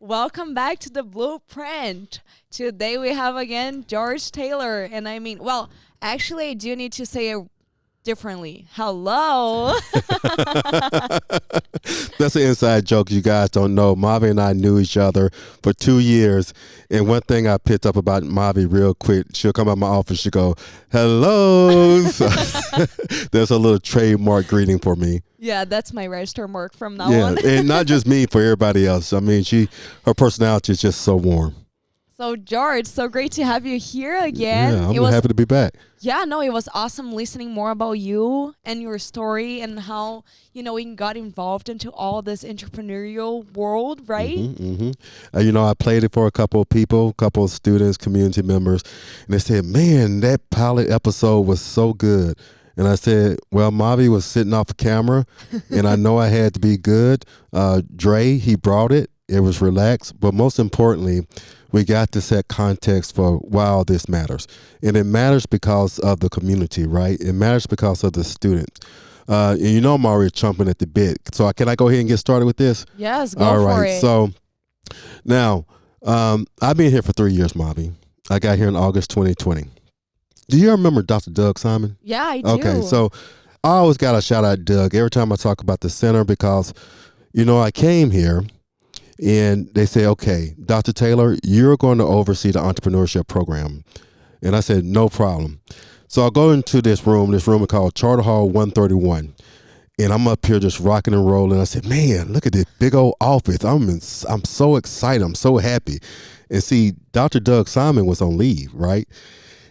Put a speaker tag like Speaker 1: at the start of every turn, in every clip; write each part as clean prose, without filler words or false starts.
Speaker 1: Welcome back to the Blueprint. Today we have again George Taylor. And actually, I do need to say it differently. Hello.
Speaker 2: That's an inside joke you guys don't know. Mavi and I knew each other for 2 years. And one thing I picked up about Mavi real quick, she'll come out my office, she'll go, hello. So, there's a little trademark greeting for me.
Speaker 1: Yeah, that's my register mark from now on.
Speaker 2: And not just me, for everybody else. I mean, her personality is just so warm.
Speaker 1: So, George, so great to have you here again.
Speaker 2: Yeah, I'm happy to be back.
Speaker 1: Yeah, no, it was awesome listening more about you and your story and how, you got involved into all this entrepreneurial world, right?
Speaker 2: I played it for a couple of people, a couple of students, community members, and they said, man, that pilot episode was so good. And I said, well, Mavi was sitting off the camera, and I know I had to be good. Dre, he brought it. It was relaxed. But most importantly, we got to set context for why all this matters. And it matters because of the community, right? It matters because of the students. And I'm already chomping at the bit. So can I go ahead and get started with this?
Speaker 1: Yes, go for it.
Speaker 2: So now, I've been here for 3 years, Mavi. I got here in August 2020. Do you remember Dr. Doug Simon?
Speaker 1: Yeah, I do.
Speaker 2: Okay, so I always got to shout out Doug every time I talk about the center because, I came here and they say, okay, Dr. Taylor, you're going to oversee the entrepreneurship program. And I said, no problem. So I go into this room is called Charter Hall 131. And I'm up here just rocking and rolling. I said, man, look at this big old office. I'm so excited. I'm so happy. And see, Dr. Doug Simon was on leave, right?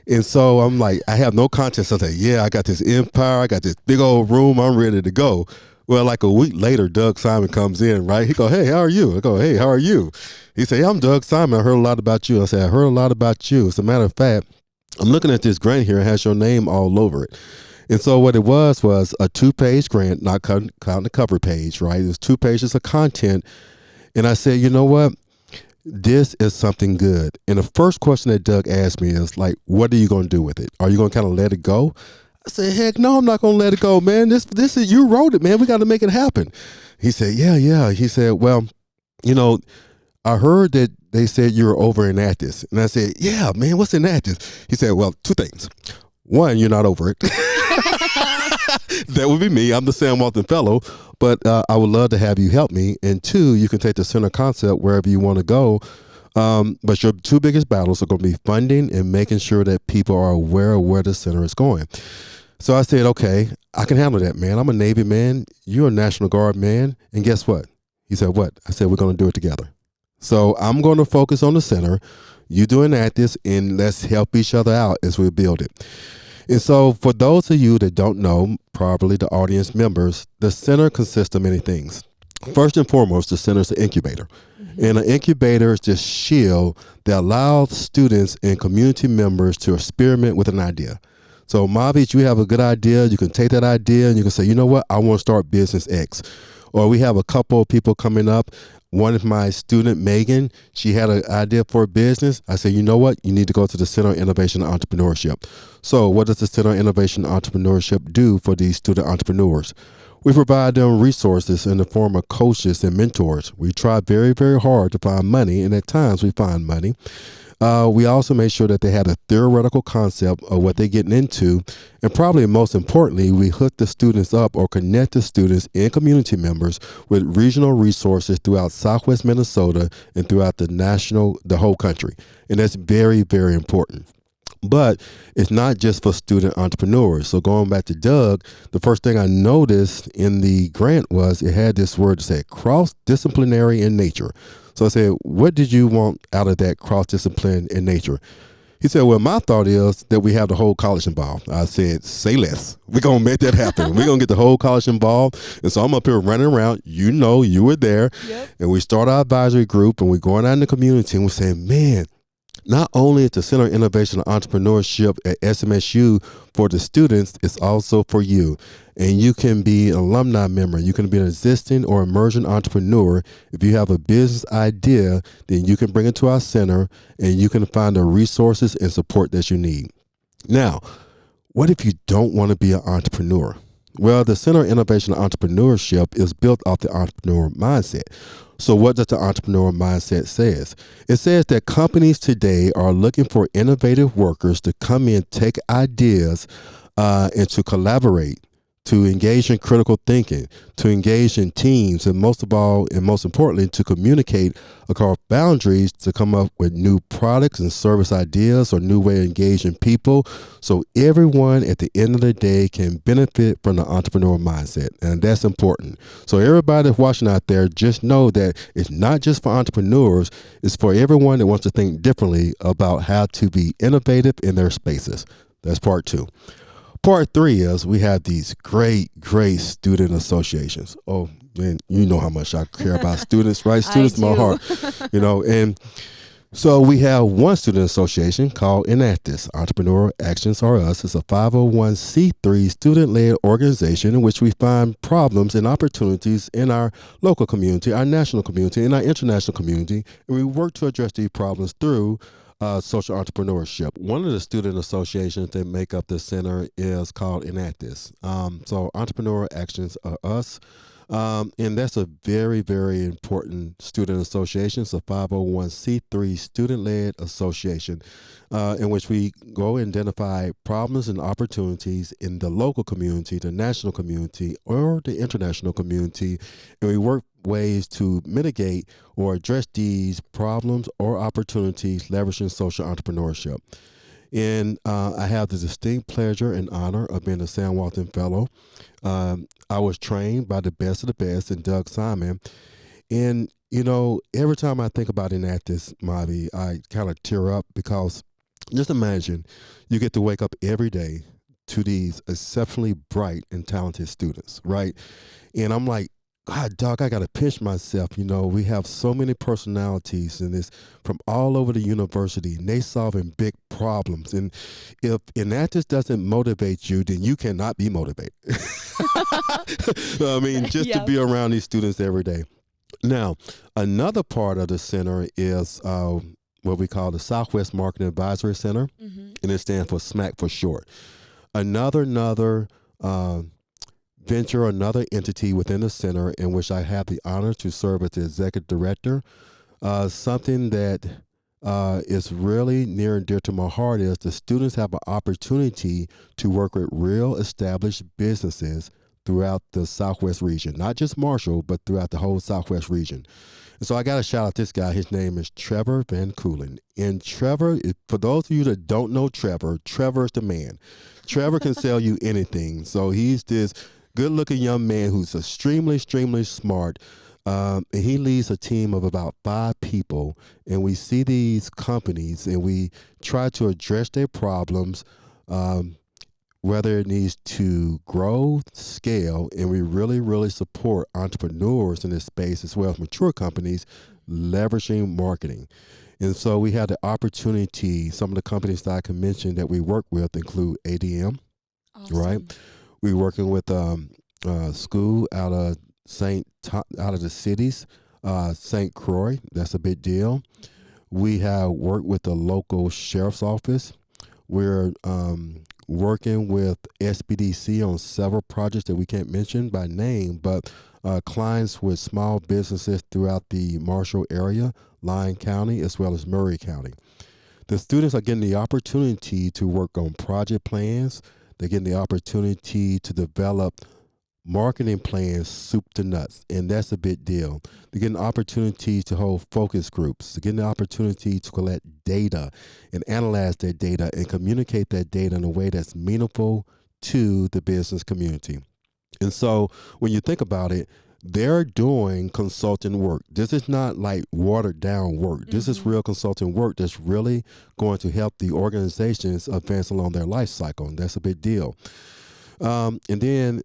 Speaker 2: And so I'm like, I have no context. I say, yeah, I got this empire. I got this big old room. I'm ready to go. Well, like a week later, Doug Simon comes in, right? He go, hey, how are you? I go, hey, how are you? He say, I'm Doug Simon. I heard a lot about you. I said, I heard a lot about you. As a matter of fact, I'm looking at this grant here. It has your name all over it. And so what it was a 2-page grant, not counting the cover page, right? It was 2 pages of content. And I said, you know what? This is something good. And the first question that Doug asked me is like, what are you going to do with it? Are you going to kind of let it go? I said, heck no, I'm not going to let it go, man. This is, you wrote it, man. We got to make it happen. He said, yeah. He said, well, I heard that they said you were over Enactus. And I said, yeah, man, what's Enactus? He said, well, 2 things. 1, you're not over it. That would be me. I'm the Sam Walton Fellow. But I would love to have you help me. And 2, you can take the center concept wherever you want to go. But your 2 biggest battles are going to be funding and making sure that people are aware of where the center is going. So I said, okay, I can handle that, man. I'm a Navy man. You're a National Guard man. And guess what? He said, what? I said, we're going to do it together. So I'm going to focus on the center. You doing this, and let's help each other out as we build it. And so for those of you that don't know, probably the audience members, the center consists of many things. First and foremost, the center is an incubator. And an incubator is this shield that allows students and community members to experiment with an idea. So Mavi, you have a good idea. You can take that idea and you can say, you know what? I want to start business X. Or we have a couple of people coming up. One of my student, Megan, she had an idea for a business. I said, you know what? You need to go to the Center of Innovation and Entrepreneurship. So what does the Center of Innovation and Entrepreneurship do for these student entrepreneurs? We provide them resources in the form of coaches and mentors. We try very, very hard to find money, and at times we find money. We also make sure that they had a theoretical concept of what they're getting into. And probably most importantly, we hook the students up or connect the students and community members with regional resources throughout Southwest Minnesota and throughout the whole country. And that's very, very important. But it's not just for student entrepreneurs. So going back to Doug, the first thing I noticed in the grant was it had this word that said cross-disciplinary in nature. So I said, what did you want out of that cross-discipline in nature? He said, well, my thought is that we have the whole college involved. I said, say less. We're going to make that happen. We're going to get the whole college involved. And so I'm up here running around. You were there. Yep. And we start our advisory group and we're going out in the community and we're saying, man, not only is the Center of Innovation and Entrepreneurship at SMSU for the students, it's also for you. And you can be an alumni member. You can be an existing or emerging entrepreneur. If you have a business idea, then you can bring it to our center and you can find the resources and support that you need. Now, what if you don't want to be an entrepreneur? Well, the Center of Innovation and Entrepreneurship is built off the entrepreneur mindset. So what does the entrepreneur mindset says? It says that companies today are looking for innovative workers to come in, take ideas, and to collaborate, to engage in critical thinking, to engage in teams, and most of all, and most importantly, to communicate across boundaries to come up with new products and service ideas or new way of engaging people. So everyone at the end of the day can benefit from the entrepreneur mindset. And that's important. So everybody that's watching out there, just know that it's not just for entrepreneurs, it's for everyone that wants to think differently about how to be innovative in their spaces. That's part 2. Part 3 is we have these great student associations. Oh, man, you know how much I care about students, right? Students, my heart, and so we have one student association called Enactus. Entrepreneur Actions Are Us. It's a 501c3 student-led organization in which we find problems and opportunities in our local community, our national community, and our international community, and we work to address these problems through social entrepreneurship. One of the student associations that make up the center is called Enactus. So Entrepreneur Actions Are Us. And that's a very, very important student association. It's a 501c3 student-led association in which we go and identify problems and opportunities in the local community, the national community, or the international community, and we work ways to mitigate or address these problems or opportunities leveraging social entrepreneurship. And I have the distinct pleasure and honor of being a Sam Walton Fellow. I was trained by the best of the best in Doug Simon. And, every time I think about Enactus, Mavi, I kind of tear up because just imagine you get to wake up every day to these exceptionally bright and talented students, right? And I'm like, God, Doc, I got to pinch myself. We have so many personalities in this from all over the university, and they solving big problems. And if Enactus doesn't motivate you, then you cannot be motivated. I mean, just to be around these students every day. Now, another part of the center is what we call the Southwest Marketing Advisory Center, and it stands for SMAC for short. Another venture, another entity within the center in which I have the honor to serve as the executive director. Something that is really near and dear to my heart is the students have an opportunity to work with real established businesses throughout the Southwest region, not just Marshall, but throughout the whole Southwest region. And so I got to shout out this guy. His name is Trevor Van Coolen. And Trevor, for those of you that don't know Trevor, Trevor is the man. Trevor can sell you anything. So he's this good-looking young man who's extremely smart, and he leads a team of about 5 people, and we see these companies, and we try to address their problems, whether it needs to grow, scale, and we really support entrepreneurs in this space as well as mature companies leveraging marketing. And so we had the opportunity, some of the companies that I can mention that we work with include ADM, right? We're working with school out of the cities, St. Croix. That's a big deal. We have worked with the local sheriff's office. We're working with SBDC on several projects that we can't mention by name, but clients with small businesses throughout the Marshall area, Lyon County, as well as Murray County. The students are getting the opportunity to work on project plans. They're getting the opportunity to develop marketing plans, soup to nuts, and that's a big deal. They're getting opportunities to hold focus groups. They're getting the opportunity to collect data and analyze that data and communicate that data in a way that's meaningful to the business community. And so when you think about it, they're doing consulting work. This is not like watered down work. This is real consulting work that's really going to help the organizations advance along their life cycle. And that's a big deal. And then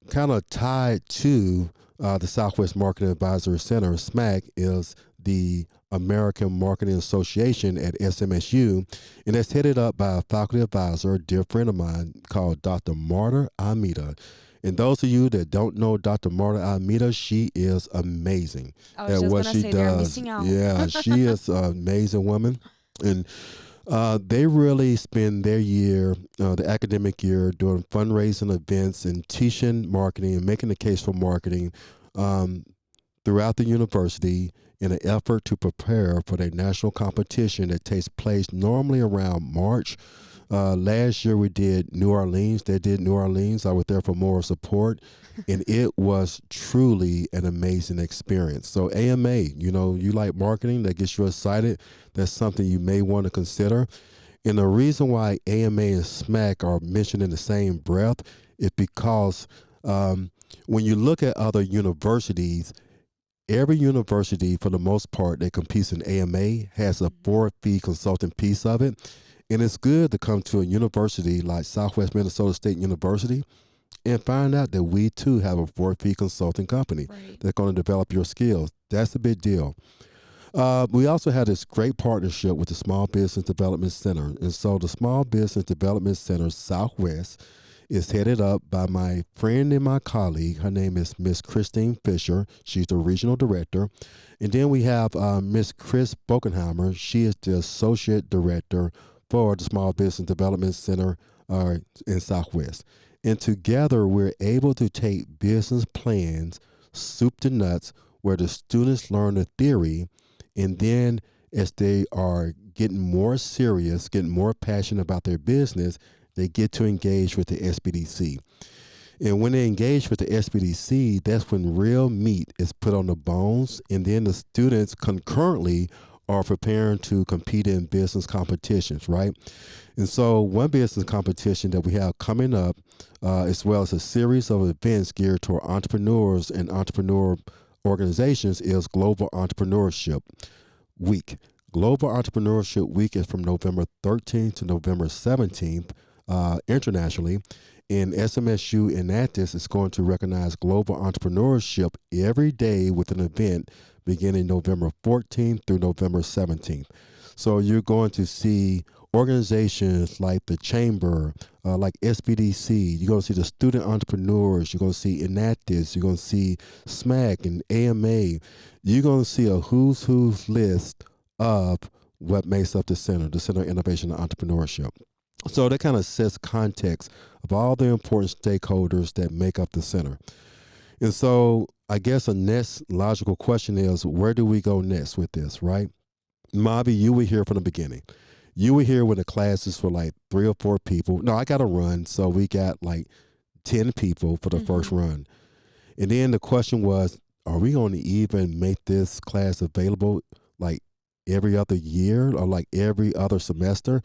Speaker 2: kind of tied to the Southwest Marketing Advisory Center, SMAC, is the American Marketing Association at SMSU, and that's headed up by a faculty advisor, a dear friend of mine, called Dr. Marta Almeida. And those of you that don't know Dr. Marta Almeida, she is amazing
Speaker 1: at what she does.
Speaker 2: Yeah, she is an amazing woman. And They really spend their year, the academic year, doing fundraising events and teaching marketing and making the case for marketing um, throughout the university in an effort to prepare for their national competition that takes place normally around March. Last year we did New Orleans. They did New Orleans. I was there for moral support, and it was truly an amazing experience. So AMA, you like marketing, that gets you excited. That's something you may want to consider. And the reason why AMA and SMAC are mentioned in the same breath is because when you look at other universities, every university, for the most part, that competes in AMA has a board fee consulting piece of it. And it's good to come to a university like Southwest Minnesota State University and find out that we too have a board fee consulting company that's going to develop your skills. That's a big deal. We also had this great partnership with the Small Business Development Center. And so the Small Business Development Center Southwest is headed up by my friend and my colleague. Her name is Miss Christine Fisher. She's the regional director. And then we have Miss Chris Bokenheimer. She is the associate director for the Small Business Development Center in Southwest. And together we're able to take business plans, soup to nuts, where the students learn the theory, and then as they are getting more serious, getting more passionate about their business, they get to engage with the SBDC. And when they engage with the SBDC, that's when real meat is put on the bones, and then the students concurrently are preparing to compete in business competitions, right? And so one business competition that we have coming up, as well as a series of events geared toward entrepreneurs and entrepreneur organizations, is Global Entrepreneurship Week. Global Entrepreneurship Week is from November 13th to November 17th internationally. And SMSU Enactus is going to recognize global entrepreneurship every day with an event beginning November 14th through November 17th. So you're going to see organizations like the Chamber, like SBDC. You're going to see the student entrepreneurs. You're going to see Enactus. You're going to see SMAC and AMA. You're going to see a who's list of what makes up the Center of Innovation and Entrepreneurship. So that kind of sets context of all the important stakeholders that make up the center. And so I guess a next logical question is, where do we go next with this, right? Mavi, you were here from the beginning. You were here when the classes were like 3 or 4 people. No, I got a run, so we got like 10 people for the first run. And then the question was, are we going to even make this class available like every other year or like every other semester?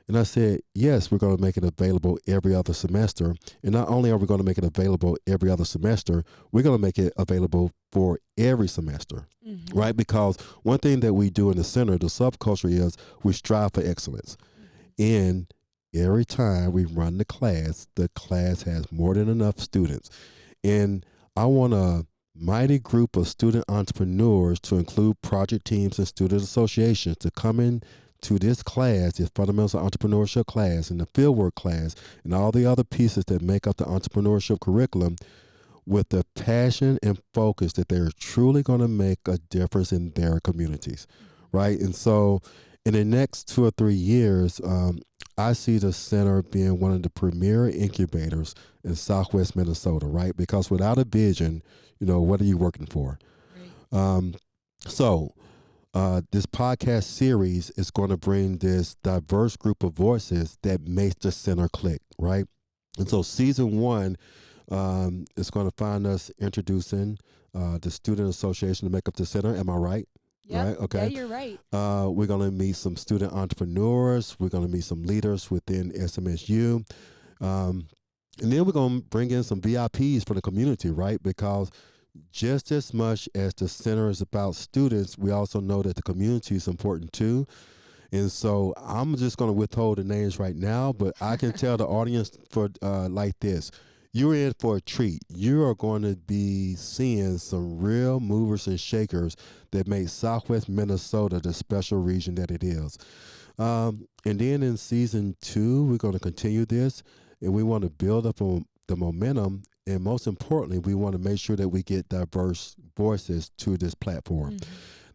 Speaker 2: And I said, yes, we're going to make it available every other semester. And not only are we going to make it available every other semester, we're going to make it available for every semester, right? Because one thing that we do in the center, the subculture, is we strive for excellence. And every time we run the class has more than enough students. And I want a mighty group of student entrepreneurs, to include project teams and student associations, to come in to this class, this fundamental entrepreneurship class and the fieldwork class and all the other pieces that make up the entrepreneurship curriculum, with the passion and focus that they're truly going to make a difference in their communities, right? And so in the next 2 or 3 years, I see the center being one of the premier incubators in Southwest Minnesota, right? Because without a vision, what are you working for? Right. This podcast series is going to bring this diverse group of voices that makes the center click, right? And so season 1 is going to find us introducing the student association to make up the center. Am I right?
Speaker 1: Yep.
Speaker 2: Right? Okay.
Speaker 1: Yeah, you're right.
Speaker 2: We're going to meet some student entrepreneurs. We're going to meet some leaders within SMSU. And then we're going to bring in some VIPs for the community, right? Because just as much as the center is about students, we also know that the community is important too. And so I'm just going to withhold the names right now, but I can tell the audience for like this. You're in for a treat. You are going to be seeing some real movers and shakers that make Southwest Minnesota the special region that it is. And then in season 2, we're going to continue this, and we want to build up on the momentum. And most importantly, we want to make sure that we get diverse voices to this platform.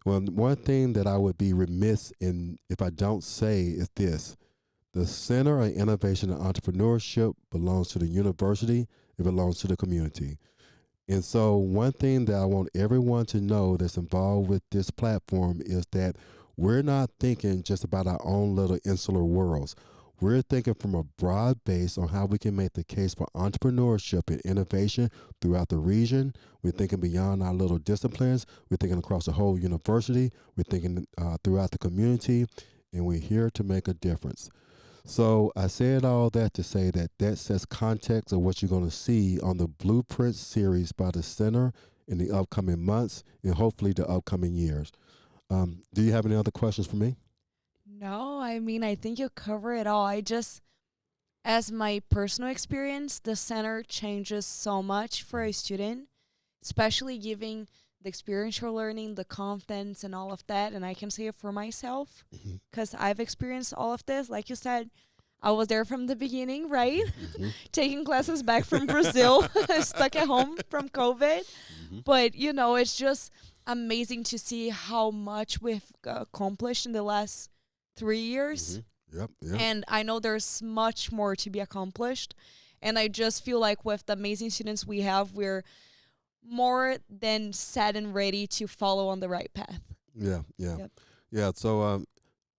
Speaker 2: Well, one thing that I would be remiss in if I don't say is this. The Center of Innovation and Entrepreneurship belongs to the university. It belongs to the community. And so one thing that I want everyone to know that's involved with this platform is that we're not thinking just about our own little insular worlds. We're thinking from a broad base on how we can make the case for entrepreneurship and innovation throughout the region. We're thinking beyond our little disciplines. We're thinking across the whole university. We're thinking throughout the community. And we're here to make a difference. So I said all that to say that that sets context of what you're going to see on the Blueprint series by the Center in the upcoming months and hopefully the upcoming years. Do you have any other questions for me?
Speaker 1: No, I mean, I think you cover it all. As my personal experience, the center changes so much for a student, especially giving the experiential learning, the confidence, and all of that. And I can say it for myself because I've experienced all of this. Like you said, I was there from the beginning, right? Taking classes back from Brazil, stuck at home from COVID. But, you know, it's just amazing to see how much we've accomplished in the last 3 years.
Speaker 2: Yep.
Speaker 1: And I know there's much more to be accomplished. And I just feel like with the amazing students we have, we're more than set and ready to follow on the right path.
Speaker 2: Yeah. So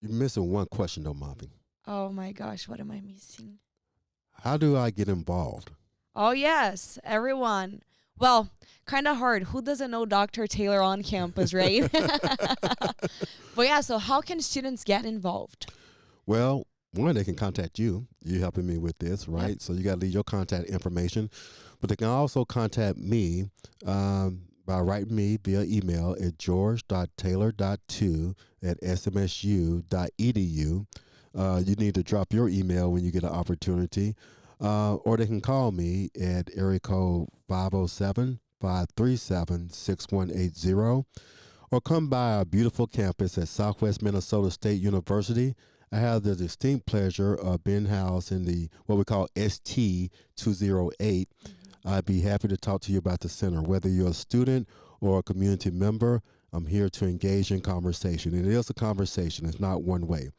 Speaker 2: you're missing one question though, Mommy.
Speaker 1: Oh my gosh, what am I missing?
Speaker 2: How do I get involved?
Speaker 1: Oh yes, everyone. Well, kind of hard. Who doesn't know Dr. Taylor on campus, right? But yeah, so how can students get involved?
Speaker 2: Well, one, they can contact you. You're helping me with this, right? Yep. So you got to leave your contact information. But they can also contact me by writing me via email at george.taylor.2@smsu.edu. You need to drop your email when you get an opportunity. Or they can call me at area code 507-537-6180. Or come by our beautiful campus at Southwest Minnesota State University. I have the distinct pleasure of being housed in the what we call ST208. I'd be happy to talk to you about the center. Whether you're a student or a community member, I'm here to engage in conversation. It is a conversation. It's not one way.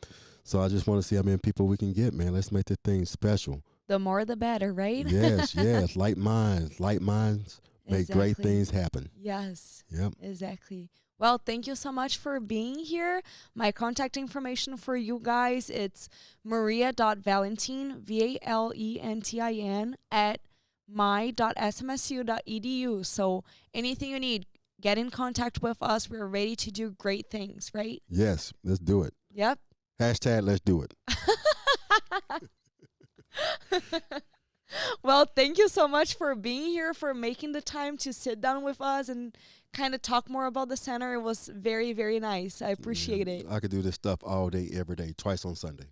Speaker 2: So I just want to see how many people we can get, man. Let's make this thing special.
Speaker 1: The more the better, right?
Speaker 2: Yes. Like minds make great things happen.
Speaker 1: Yes.
Speaker 2: Yep.
Speaker 1: Exactly. Well, thank you so much for being here. My contact information for you guys, it's maria.valentin, VALENTIN, at my.smsu.edu. So anything you need, get in contact with us. We're ready to do great things, right?
Speaker 2: Yes, let's do it.
Speaker 1: Yep.
Speaker 2: Hashtag let's do it.
Speaker 1: Well, thank you so much for being here, for making the time to sit down with us and kind of talk more about the center. It was very, very nice. I appreciate it.
Speaker 2: I could do this stuff all day, every day, twice on Sunday.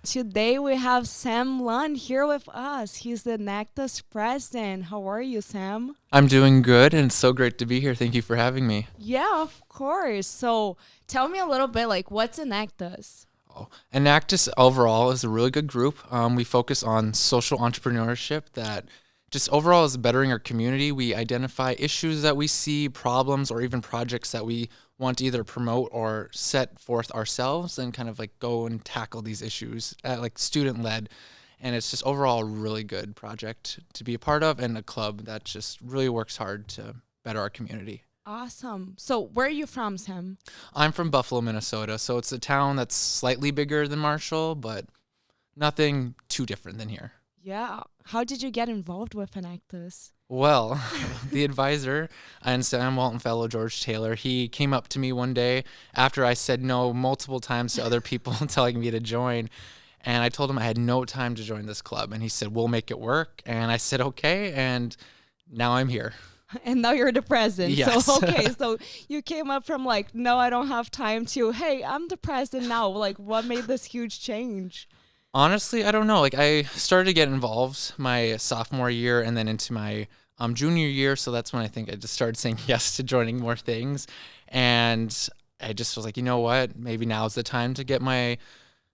Speaker 1: Today we have Sam Lund here with us. He's the Enactus president. How are you, Sam?
Speaker 3: I'm doing good, and it's so great to be here. Thank you for having me.
Speaker 1: Yeah, of course. So tell me a little bit, like, what's Enactus?
Speaker 3: Enactus overall is a really good group. We focus on social entrepreneurship that just overall is bettering our community. We identify issues that we see, problems, or even projects that we want to either promote or set forth ourselves and kind of like go and tackle these issues like student-led. And it's just overall a really good project to be a part of and a club that just really works hard to better our community.
Speaker 1: Awesome. So where are you from, Sam?
Speaker 3: I'm from Buffalo, Minnesota, so it's a town that's slightly bigger than Marshall, but nothing too different than here.
Speaker 1: Yeah. How did you get involved with Enactus?
Speaker 3: Well, the advisor and Sam Walton fellow, George Taylor, he came up to me one day after I said no multiple times to other people telling me to join. And I told him I had no time to join this club. And he said, we'll make it work. And I said, okay. And now I'm here.
Speaker 1: And now you're the president.
Speaker 3: Yes.
Speaker 1: So, okay. So you came up from like, no, I don't have time to, hey, I'm the president now. Like, what made this huge change?
Speaker 3: Honestly, I don't know. Like, I started to get involved my sophomore year and then into my junior year. So that's when I think I just started saying yes to joining more things. And I just was like, you know what? Maybe now's the time to get my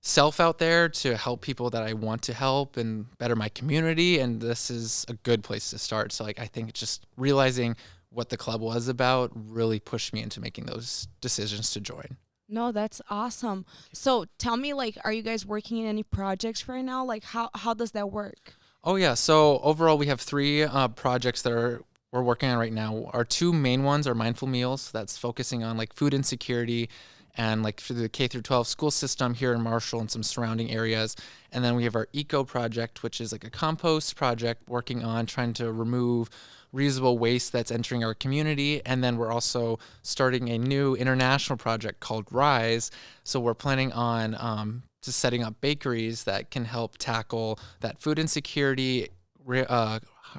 Speaker 3: self out there to help people that I want to help and better my community. And this is a good place to start. So like, I think just realizing what the club was about really pushed me into making those decisions to join.
Speaker 1: No, that's awesome. So tell me, like, are you guys working in any projects right now? Like, how does that work?
Speaker 3: Oh yeah. So overall, we have 3 projects that we're working on right now. Our 2 main ones are Mindful Meals. That's focusing on like food insecurity and like through the K through 12 school system here in Marshall and some surrounding areas. And then we have our Eco project, which is like a compost project working on trying to remove reusable waste that's entering our community. And then we're also starting a new international project called Rise. So we're planning on just setting up bakeries that can help tackle that food insecurity,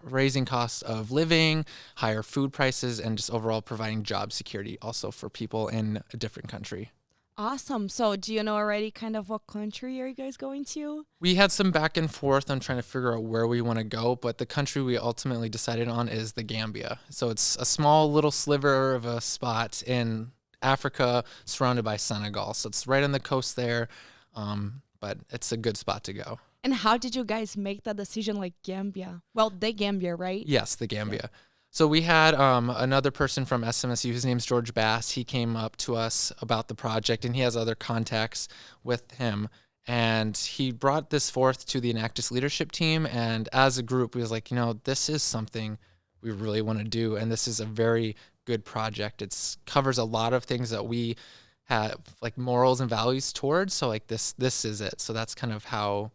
Speaker 3: raising costs of living, higher food prices, and just overall providing job security also for people in a different country.
Speaker 1: Awesome. So do you know already kind of what country are you guys going to?
Speaker 3: We had some back and forth on trying to figure out where we want to go, but the country we ultimately decided on is the Gambia. So it's a small little sliver of a spot in Africa surrounded by Senegal. So it's right on the coast there, but it's a good spot to go.
Speaker 1: And how did you guys make that decision, like Gambia? Well, the Gambia, right?
Speaker 3: Yes, the Gambia. So we had another person from SMSU, his name's George Bass. He came up to us about the project, and he has other contacts with him. And he brought this forth to the Enactus leadership team. And as a group, we was like, this is something we really want to do. And this is a very good project. It covers a lot of things that we have like morals and values towards. So like this is it. So that's kind of how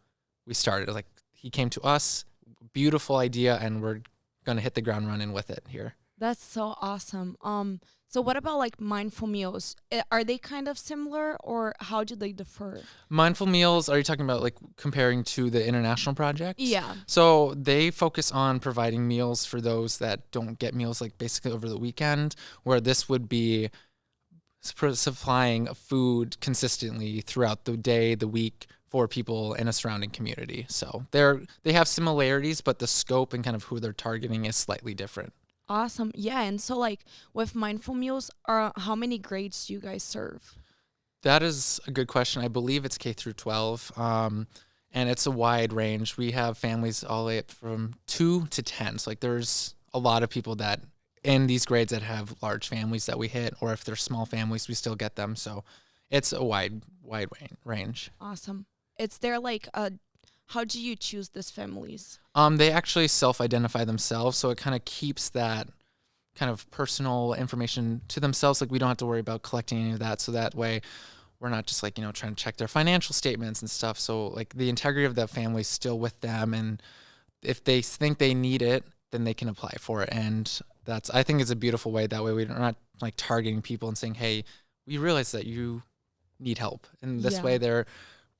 Speaker 3: we started. Like he came to us, beautiful idea, and we're gonna hit the ground running with it here.
Speaker 1: That's so awesome. So what about like mindful meals? Are they kind of similar, or how do they differ?
Speaker 3: Mindful meals, are you talking about like comparing to the international project?
Speaker 1: Yeah.
Speaker 3: So they focus on providing meals for those that don't get meals like basically over the weekend, where this would be supplying food consistently throughout the day, the week, for people in a surrounding community. So they have similarities, but the scope and kind of who they're targeting is slightly different.
Speaker 1: Awesome. Yeah. And so like with mindful meals, how many grades do you guys serve?
Speaker 3: That is a good question. I believe it's K through 12. And it's a wide range. We have families all the way up from 2 to 10. So like there's a lot of people that in these grades that have large families that we hit, or if they're small families, we still get them. So it's a wide range.
Speaker 1: Awesome. Is there like how do you choose these families?
Speaker 3: They actually self-identify themselves, so it kind of keeps that kind of personal information to themselves. Like we don't have to worry about collecting any of that, so that way we're not just like, trying to check their financial statements and stuff. So like the integrity of that family is still with them, and if they think they need it, then they can apply for it. And I think it's a beautiful way. That way we're not like targeting people and saying, hey, we realize that you need help. And this way they're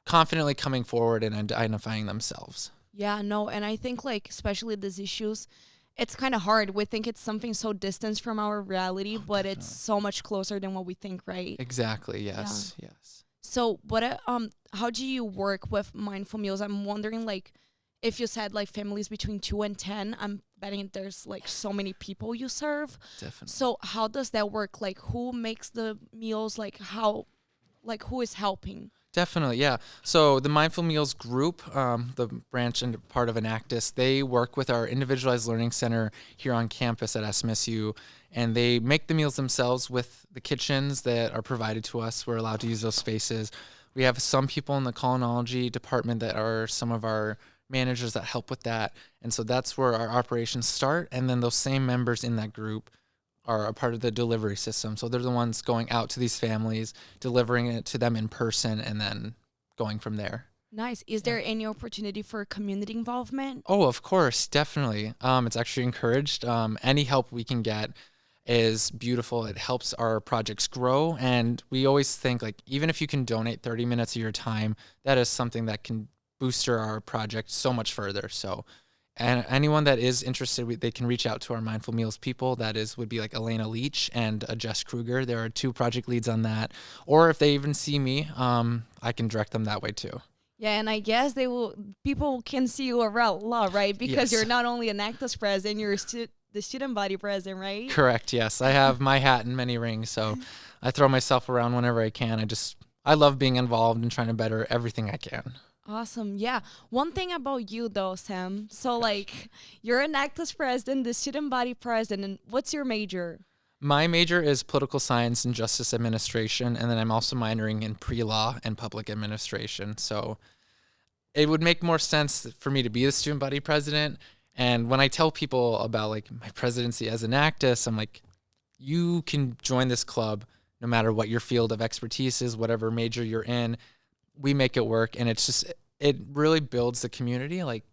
Speaker 3: confidently coming forward and identifying themselves.
Speaker 1: Yeah, no, and I think like especially these issues, it's kind of hard. We think it's something so distant from our reality, but
Speaker 3: definitely.
Speaker 1: It's so much closer than what we think, right?
Speaker 3: Exactly. Yes.
Speaker 1: Yeah.
Speaker 3: Yes.
Speaker 1: So how do you work with mindful meals? I'm wondering, like, if you said like families between 2 and 10, I'm betting there's like so many people you serve.
Speaker 3: Definitely.
Speaker 1: So how does that work? Like, who makes the meals? Like who is helping?
Speaker 3: Definitely, yeah. So the Mindful Meals group, the branch and part of Enactus, they work with our Individualized Learning Center here on campus at SMSU, and they make the meals themselves with the kitchens that are provided to us. We're allowed to use those spaces. We have some people in the culinology department that are some of our managers that help with that, and so that's where our operations start, and then those same members in that group are a part of the delivery system. So they're the ones going out to these families, delivering it to them in person, and then going from there.
Speaker 1: Nice. Is there any opportunity for community involvement?
Speaker 3: Oh, of course, definitely. It's actually encouraged. Any help we can get is beautiful. It helps our projects grow. And we always think like, even if you can donate 30 minutes of your time, that is something that can boost our project so much further. So and anyone that is interested, they can reach out to our Mindful Meals people. That would be like Elena Leach and Jess Kruger. There are 2 project leads on that. Or if they even see me, I can direct them that way too.
Speaker 1: Yeah, and I guess people can see you around a lot, right? Because
Speaker 3: Yes.
Speaker 1: you're not only an Enactus president, you're the student body president, right?
Speaker 3: Correct, yes. I have my hat in many rings, so I throw myself around whenever I can. I just I love being involved and trying to better everything I can.
Speaker 1: Awesome. Yeah. One thing about you though, Sam. So like you're an Enactus president, the student body president. What's your major?
Speaker 3: My major is political science and justice administration, and then I'm also minoring in pre-law and public administration. So it would make more sense for me to be the student body president. And when I tell people about like my presidency as an Enactus, I'm like, you can join this club no matter what your field of expertise is, whatever major you're in. We make it work, and it really builds the community. Like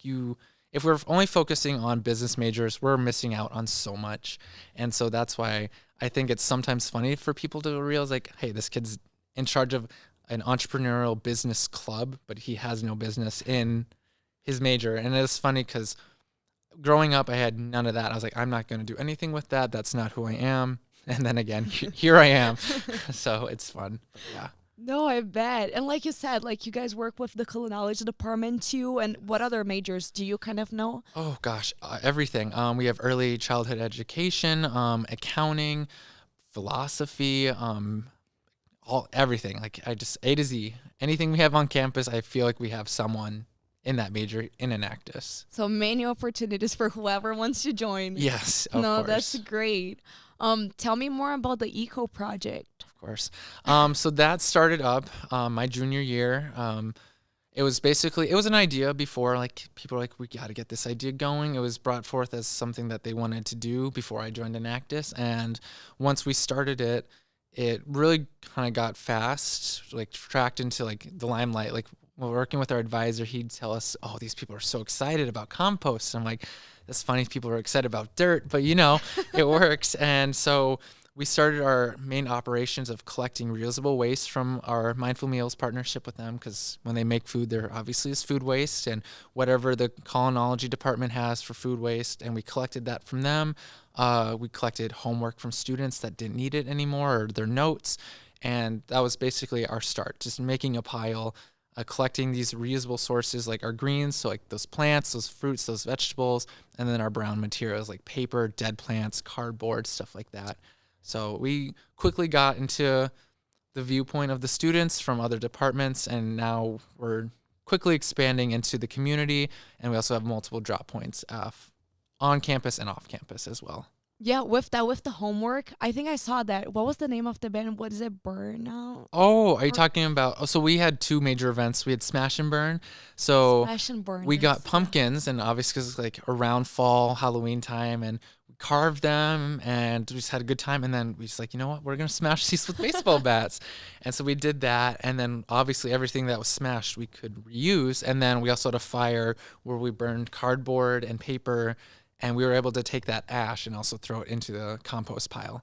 Speaker 3: if we're only focusing on business majors, we're missing out on so much. And so that's why I think it's sometimes funny for people to realize like, hey, this kid's in charge of an entrepreneurial business club, but he has no business in his major. And it's funny because growing up, I had none of that. I was like, I'm not going to do anything with that. That's not who I am. And then again, here I am. So it's fun. But yeah.
Speaker 1: No, I bet. And like you said, like you guys work with the culinary department too. And what other majors do you kind of know?
Speaker 3: Oh gosh, everything. We have early childhood education, accounting, philosophy, everything. Like I just A to Z. Anything we have on campus, I feel like we have someone in that major in Enactus.
Speaker 1: So many opportunities for whoever wants to join.
Speaker 3: Yes, of
Speaker 1: No,
Speaker 3: course.
Speaker 1: that's great. Tell me more about the eco project.
Speaker 3: Of course. So that started up my junior year. It was an idea before, like people were like, we got to get this idea going. It was brought forth as something that they wanted to do before I joined Enactus. And once we started it, it really kind of got fast, like tracked into like the limelight. Like while working with our advisor, he'd tell us, oh, these people are so excited about compost. And I'm like, that's funny if people are excited about dirt, but it works. And so we started our main operations of collecting reusable waste from our Mindful Meals partnership with them, because when they make food, there obviously is food waste and whatever the culinology department has for food waste, and we collected that from them. We collected homework from students that didn't need it anymore, or their notes, and that was basically our start, just making a pile, collecting these reusable sources like our greens, so like those plants, those fruits, those vegetables, and then our brown materials like paper, dead plants, cardboard, stuff like that. So we quickly got into the viewpoint of the students from other departments, and now we're quickly expanding into the community, and we also have multiple drop points on campus and off campus as well.
Speaker 1: Yeah, with the homework, I think I saw that. What was the name of the band? What is it? Burnout?
Speaker 3: Oh, are you talking about? So we had two major events. We had Smash and Burn. So
Speaker 1: Smash and Burn.
Speaker 3: we got
Speaker 1: yes.
Speaker 3: pumpkins, and obviously 'cause it's like around fall, Halloween time, and we carved them, and we just had a good time. And then we just like, you know what? We're gonna smash these with baseball bats. And so we did that, and then obviously everything that was smashed we could reuse. And then we also had a fire where we burned cardboard and paper, and we were able to take that ash and also throw it into the compost pile.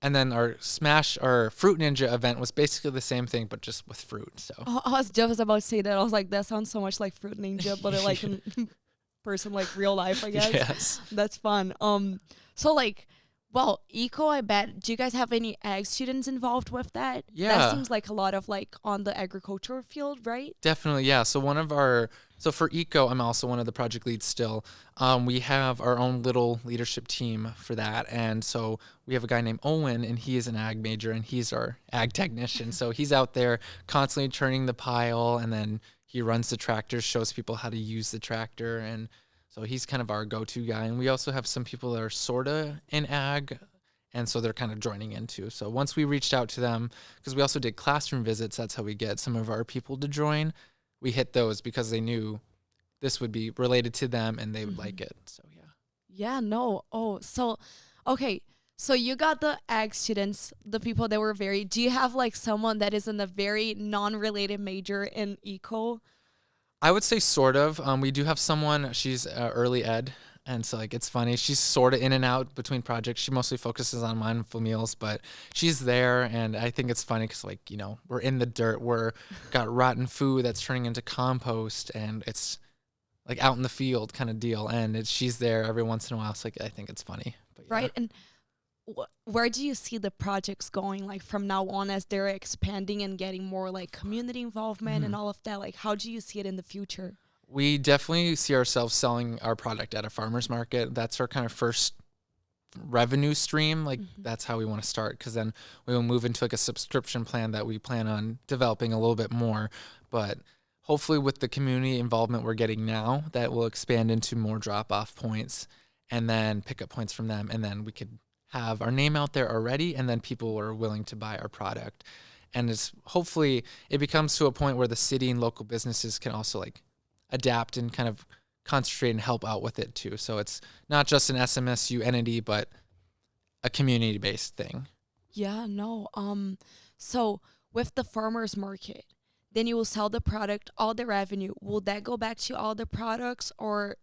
Speaker 3: And then our Fruit Ninja event was basically the same thing, but just with fruit. So
Speaker 1: Oh, I was just about to say that. I was like, that sounds so much like Fruit Ninja, but like in person, like real life, I guess.
Speaker 3: yes.
Speaker 1: That's fun. So like, well, eco, I bet. Do you guys have any ag students involved with that?
Speaker 3: Yeah.
Speaker 1: That seems like a lot of like on the agricultural field, right?
Speaker 3: Definitely, yeah. So for Eco, I'm also one of the project leads still. We have our own little leadership team for that. And so we have a guy named Owen, and he is an ag major, and he's our ag technician. So he's out there constantly turning the pile, and then he runs the tractor, shows people how to use the tractor. And so he's kind of our go-to guy. And we also have some people that are sort of in ag, and so they're kind of joining in too. So once we reached out to them, because we also did classroom visits, that's how we get some of our people to join. We hit those because they knew this would be related to them and they would like it. So yeah.
Speaker 1: Yeah, no. Oh, so, okay. So you got the ag students, the people that were do you have like someone that is in a very non-related major in eco?
Speaker 3: I would say sort of. We do have someone, she's early ed. And so like, it's funny. She's sort of in and out between projects. She mostly focuses on mindful meals, but she's there. And I think it's funny because like, we're in the dirt. We're got rotten food that's turning into compost, and it's like out in the field kind of deal. And she's there every once in a while. So like, I think it's funny. But, yeah.
Speaker 1: Right. And where do you see the projects going like from now on as they're expanding and getting more like community involvement and all of that? Like, how do you see it in the future?
Speaker 3: We definitely see ourselves selling our product at a farmer's market. That's our kind of first revenue stream, like that's how we want to start, because then we will move into like a subscription plan that we plan on developing a little bit more. But hopefully with the community involvement we're getting now, that will expand into more drop-off points and then pick up points from them, and then we could have our name out there already, and then people are willing to buy our product. And it's hopefully it becomes to a point where the city and local businesses can also like adapt and kind of concentrate and help out with it too. So it's not just an SMSU entity, but a community-based thing.
Speaker 1: Yeah, no. So with the farmers market, then you will sell the product, all the revenue. Will that go back to all the products or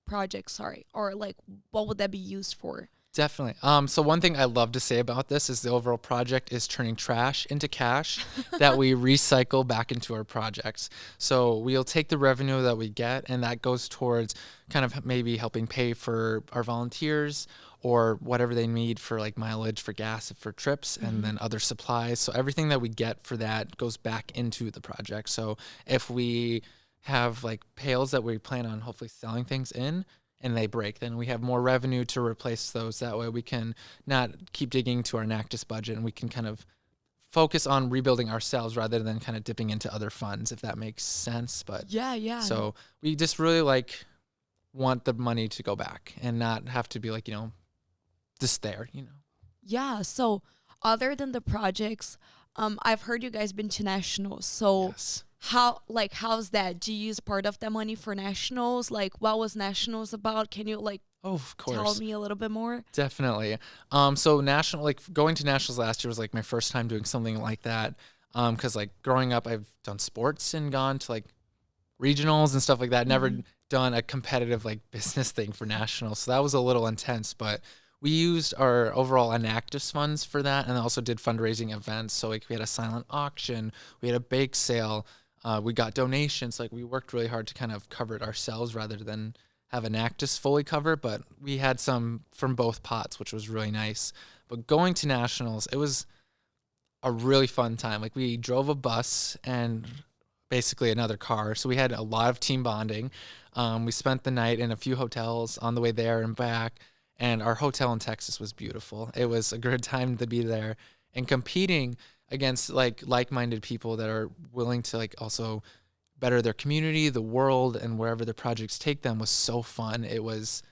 Speaker 1: projects? Sorry, or like what would that be used for?
Speaker 3: Definitely. So one thing I love to say about this is the overall project is turning trash into cash that we recycle back into our projects. So we'll take the revenue that we get, and that goes towards kind of maybe helping pay for our volunteers or whatever they need for like mileage for gas, for trips, and then other supplies. So everything that we get for that goes back into the project. So if we have like pails that we plan on hopefully selling things in, and they break, then we have more revenue to replace those. That way we can not keep digging into our Enactus budget, and we can kind of focus on rebuilding ourselves rather than kind of dipping into other funds, if that makes sense. But
Speaker 1: Yeah.
Speaker 3: so we just really like want the money to go back and not have to be like, just there,
Speaker 1: Yeah. So other than the projects, I've heard you guys been to nationals. So
Speaker 3: Yes.
Speaker 1: how's that? Do you use part of that money for nationals? Like, what was nationals about? Can you
Speaker 3: Oh, of course.
Speaker 1: tell me a little bit more?
Speaker 3: Definitely. So going to nationals last year was like my first time doing something like that. Cause like growing up, I've done sports and gone to like regionals and stuff like that. Never done a competitive like business thing for nationals. So that was a little intense, but we used our overall Enactus funds for that, and also did fundraising events. So like we had a silent auction, we had a bake sale, we got donations. Like we worked really hard to kind of cover it ourselves rather than have Enactus fully cover, but we had some from both pots, which was really nice. But going to nationals, it was a really fun time. Like we drove a bus and basically another car. So we had a lot of team bonding. We spent the night in a few hotels on the way there and back. And our hotel in Texas was beautiful. It was a good time to be there and competing against like-minded people that are willing to like also better their community, the world, and wherever the projects take them was so fun. It was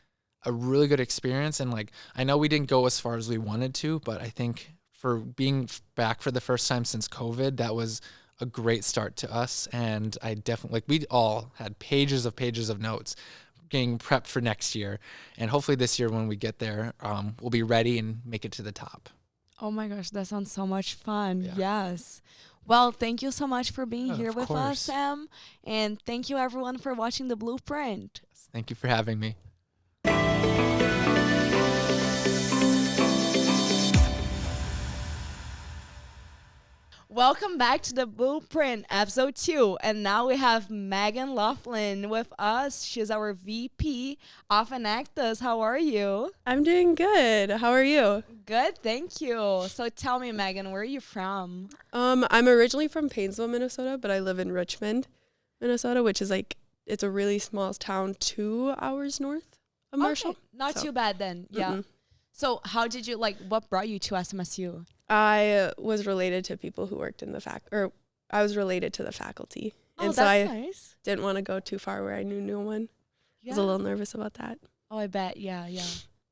Speaker 3: a really good experience. And like, I know we didn't go as far as we wanted to, but I think for being back for the first time since COVID, that was a great start to us. And I definitely, we all had pages of notes getting prepped for next year. And hopefully this year when we get there, we'll be ready and make it to the top.
Speaker 1: Oh my gosh, that sounds so much fun.
Speaker 3: Yeah.
Speaker 1: Yes. Well, thank you so much for being here
Speaker 3: Of
Speaker 1: with us,
Speaker 3: course.
Speaker 1: Sam. And thank you everyone for watching The Blueprint.
Speaker 3: Thank you for having me.
Speaker 1: Welcome back to The Blueprint, episode 2. And now we have Megan Laughlin with us. She's our VP of Enactus. How are you?
Speaker 4: I'm doing good. How are you?
Speaker 1: Good, thank you. So tell me, Megan, where are you from?
Speaker 4: I'm originally from Painesville, Minnesota, but I live in Richmond, Minnesota, which is it's a really small town 2 hours north of Marshall.
Speaker 1: Okay, not
Speaker 4: So-
Speaker 1: too bad then. Yeah.
Speaker 4: Mm-mm.
Speaker 1: So how did you, what brought you to SMSU?
Speaker 4: I was related to people who worked in I was related to the faculty.
Speaker 1: Oh,
Speaker 4: And
Speaker 1: that's
Speaker 4: so I
Speaker 1: nice.
Speaker 4: didn't want to go too far where I knew no one. I
Speaker 1: Yeah.
Speaker 4: was a little nervous about that.
Speaker 1: Oh, I bet. Yeah.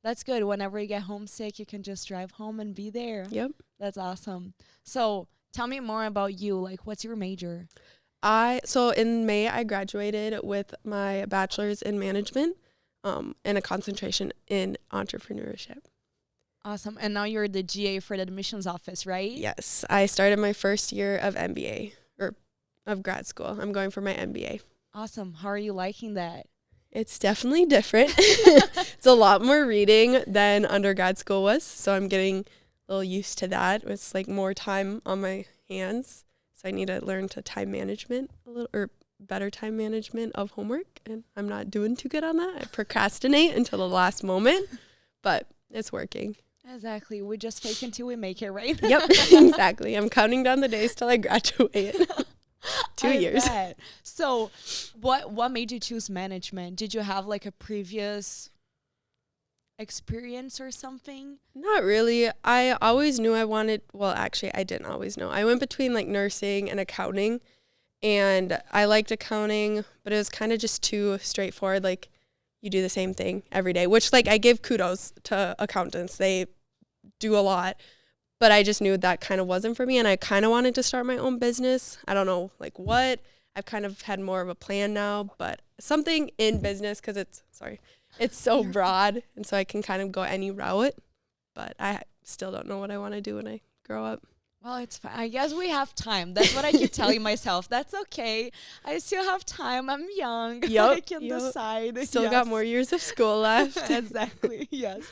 Speaker 1: That's good. Whenever you get homesick, you can just drive home and be there.
Speaker 4: Yep.
Speaker 1: That's awesome. So tell me more about you. What's your major?
Speaker 4: So in May, I graduated with my bachelor's in management and a concentration in entrepreneurship.
Speaker 1: Awesome. And now you're the GA for the admissions office, right?
Speaker 4: Yes, I started my first year of MBA or of grad school. I'm going for my MBA.
Speaker 1: Awesome. How are you liking that?
Speaker 4: It's definitely different. It's a lot more reading than undergrad school was, so I'm getting a little used to that. It's more time on my hands, so I need to learn to time management better time management of homework, and I'm not doing too good on that. I procrastinate until the last moment, but it's working.
Speaker 1: Exactly. We just fake until we make it, right?
Speaker 4: Yep, exactly. I'm counting down the days till I graduate. 2 years.
Speaker 1: Bet. So what made you choose management? Did you have a previous experience or something?
Speaker 4: Not really. I always knew I wanted, well, actually, I didn't always know. I went between like nursing and accounting, and I liked accounting, but it was kind of just too straightforward. Like, you do the same thing every day, which, like, I give kudos to accountants. They do a lot, but I just knew that kind of wasn't for me, and I kind of wanted to start my own business. I don't know, like, what. I've kind of had more of a plan now, but something in business, because it's so broad, and so I can kind of go any route, but I still don't know what I want to do when I grow up.
Speaker 1: Well, it's fine. I guess we have time. That's what I keep telling myself. That's okay. I still have time. I'm young. I can decide.
Speaker 4: Still got more years of school left.
Speaker 1: Exactly. Yes.